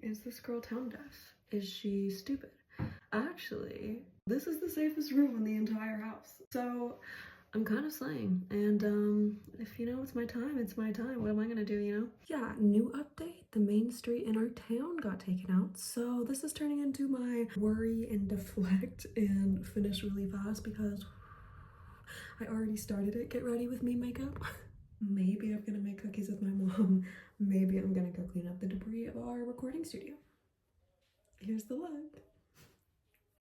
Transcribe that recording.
is this girl tone deaf? Is she stupid? Actually, this is the safest room in the entire house. So I'm kind of slaying, and if you know it's my time, it's my time. What am I gonna do, you know? Yeah, new update. The main street in our town got taken out, so this is turning into my worry and deflect and finish really fast because I already started it. Get ready with me makeup. Maybe I'm gonna make cookies with my mom. Maybe I'm gonna go clean up the debris of our recording studio. Here's the look.